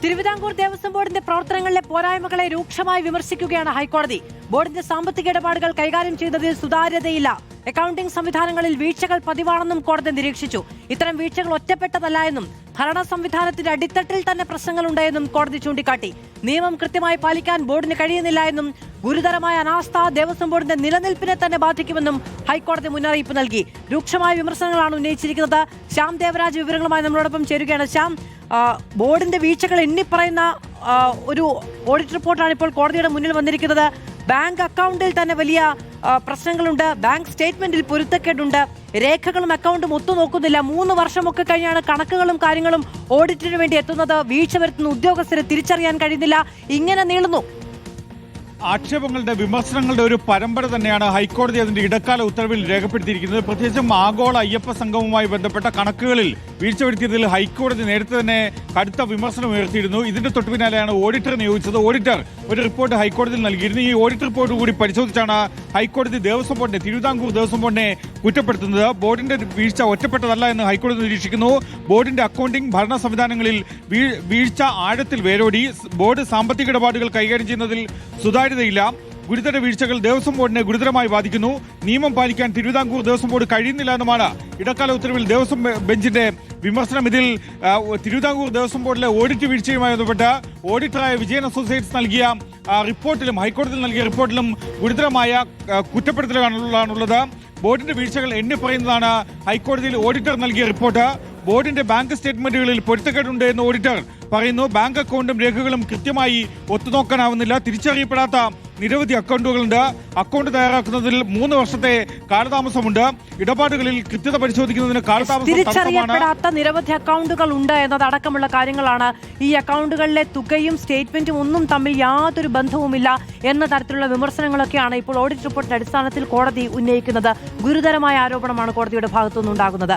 തിരുവിതാംകൂർ ദേവസ്വം ബോർഡിന്റെ പ്രവർത്തനങ്ങളിലെ പോരായ്മകളെ രൂക്ഷമായി വിമർശിക്കുകയാണ് ഹൈക്കോടതി. ബോർഡിന്റെ സാമ്പത്തിക ഇടപാടുകൾ കൈകാര്യം ചെയ്തതിൽ സുതാര്യതയില്ല. അക്കൌണ്ടിംഗ് സംവിധാനങ്ങളിൽ വീഴ്ചകൾ പതിവാണെന്നും കോടതി നിരീക്ഷിച്ചു. ഇത്തരം വീഴ്ചകൾ ഒറ്റപ്പെട്ടതല്ല എന്നും ഭരണ സംവിധാനത്തിന്റെ അടിത്തട്ടിൽ തന്നെ പ്രശ്നങ്ങളുണ്ടെന്നും കോടതി ചൂണ്ടിക്കാട്ടി. നിയമം കൃത്യമായി പാലിക്കാൻ ബോർഡിന് കഴിയുന്നില്ല എന്നും ഗുരുതരമായ അനാസ്ഥ ദേവസ്വം ബോർഡിന്റെ നിലനിൽപ്പിനെ തന്നെ ബാധിക്കുമെന്നും ഹൈക്കോടതി മുന്നറിയിപ്പ് നൽകി. രൂക്ഷമായ വിമർശനങ്ങളാണ് ഉന്നയിച്ചിരിക്കുന്നത്. ശ്യാം ദേവരാജ് വിവരങ്ങളുമായി നമ്മളോടൊപ്പം ചേരുകയാണ്. ശ്യാം, ബോർഡിന്റെ വീഴ്ചകൾ എണ്ണിപ്പറയുന്ന ഒരു ഓഡിറ്റ് റിപ്പോർട്ടാണ് ഇപ്പോൾ കോടതിയുടെ മുന്നിൽ വന്നിരിക്കുന്നത്. ബാങ്ക് അക്കൗണ്ടിൽ തന്നെ വലിയ പ്രശ്നങ്ങളുണ്ട്. ബാങ്ക് സ്റ്റേറ്റ്മെന്റിൽ പൊരുത്തക്കേടുണ്ട്. രേഖകളും അക്കൗണ്ടും ഒത്തുനോക്കുന്നില്ല. 3 വർഷമൊക്കെ കഴിഞ്ഞാണ് കണക്കുകളും കാര്യങ്ങളും ഓഡിറ്റിന് വേണ്ടി എത്തുന്നത്. വീഴ്ച വരുത്തുന്ന ഉദ്യോഗസ്ഥരെ തിരിച്ചറിയാൻ കഴിയുന്നില്ല. ഇങ്ങനെ നീളുന്നു. ആക്ഷേപങ്ങളുടെ വിമർശനങ്ങളുടെ ഒരു പരമ്പര തന്നെയാണ് ഹൈക്കോടതി അതിന്റെ ഇടക്കാല ഉത്തരവിൽ രേഖപ്പെടുത്തിയിരിക്കുന്നത്. പ്രത്യേകിച്ചും ആഗോള അയ്യപ്പ സംഘവുമായി ബന്ധപ്പെട്ട കണക്കുകളിൽ വീഴ്ച വരുത്തിയതിൽ ഹൈക്കോടതി നേരത്തെ തന്നെ കടുത്ത വിമർശനം ഉയർത്തിയിരുന്നു. ഇതിന്റെ തൊട്ടുപിന്നാലെയാണ് ഓഡിറ്റർ നിയോഗിച്ചത്. ഓഡിറ്റർ ഒരു റിപ്പോർട്ട് ഹൈക്കോടതിയിൽ നൽകിയിരുന്നു. ഈ ഓഡിറ്റ് റിപ്പോർട്ട് കൂടി പരിശോധിച്ചാണ് ഹൈക്കോടതി ദേവസ്വം ബോർഡിനെ, തിരുവിതാംകൂർ ദേവസ്വം ബോർഡിനെ കുറ്റപ്പെടുത്തുന്നത്. ബോർഡിന്റെ വീഴ്ച ഒറ്റപ്പെട്ടതല്ല എന്ന് ഹൈക്കോടതി നിരീക്ഷിക്കുന്നു. ബോർഡിന്റെ അക്കൗണ്ടിംഗ് ഭരണ സംവിധാനങ്ങളിൽ വീഴ്ച ആഴത്തിൽ വേരോടി. ബോർഡ് സാമ്പത്തിക ഇടപാടുകൾ കൈകാര്യം ചെയ്യുന്നതിൽ സുതാര്യതയില്ല. ഗുരുതര വീഴ്ചകൾ ദേവസ്വം ബോർഡിനെ ഗുരുതരമായി ബാധിക്കുന്നു. നിയമം പാലിക്കാൻ തിരുവിതാംകൂർ ദേവസ്വം ബോർഡ് കഴിയുന്നില്ല എന്നുമാണ് ഇടക്കാല ഉത്തരവിൽ ദേവസ്വം ബെഞ്ചിന്റെ വിമർശനം. ഇതിൽ തിരുവിതാംകൂർ ദേവസ്വം ബോർഡിലെ ഓഡിറ്റ് വീഴ്ചയുമായി ബന്ധപ്പെട്ട് ഓഡിറ്ററായ വിജയൻ അസോസിയേറ്റ്സ് നൽകിയ റിപ്പോർട്ടിലും ഹൈക്കോടതിയിൽ നൽകിയ റിപ്പോർട്ടിലും ഗുരുതരമായ കുറ്റപ്പെടുത്തലുകളാണുള്ളത്. ബോർഡിന്റെ വീഴ്ചകൾ എണ്ണിപ്പറയുന്നതാണ് ഹൈക്കോടതിയിൽ ഓഡിറ്റർ നൽകിയ റിപ്പോർട്ട്. ബോർഡിന്റെ ബാങ്ക് സ്റ്റേറ്റ്മെന്റുകളിൽ പൊരുത്തക്കേടുണ്ട് എന്ന് ഓഡിറ്റർ പറയുന്നു. ബാങ്ക് അക്കൗണ്ടും രേഖകളും കൃത്യമായി ഒത്തുനോക്കാനാവുന്നില്ല. തിരിച്ചറിയപ്പെടാത്ത നിരവധി അക്കൗണ്ടുകളുണ്ട്. അക്കൗണ്ട് തയ്യാറാക്കുന്നതിൽ 3 വർഷത്തെ കാലതാമസമുണ്ട്. ഇടപാടുകളിൽ കൃത്യത പരിശോധിക്കുന്നതിന് തിരിച്ചറിയപ്പെടാത്ത നിരവധി അക്കൗണ്ടുകൾ ഉണ്ട് എന്നതടക്കമുള്ള കാര്യങ്ങളാണ്. ഈ അക്കൗണ്ടുകളിലെ തുകയും സ്റ്റേറ്റ്മെന്റും ഒന്നും തമ്മിൽ യാതൊരു ബന്ധവുമില്ല എന്ന തരത്തിലുള്ള വിമർശനങ്ങളൊക്കെയാണ് ഇപ്പോൾ ഓഡിറ്റ് റിപ്പോർട്ടിന്റെ അടിസ്ഥാനത്തിൽ കോടതി ഉന്നയിക്കുന്നത്. ഗുരുതരമായ ആരോപണമാണ് കോടതിയുടെ ഭാഗത്തുനിന്നുണ്ടാകുന്നത്.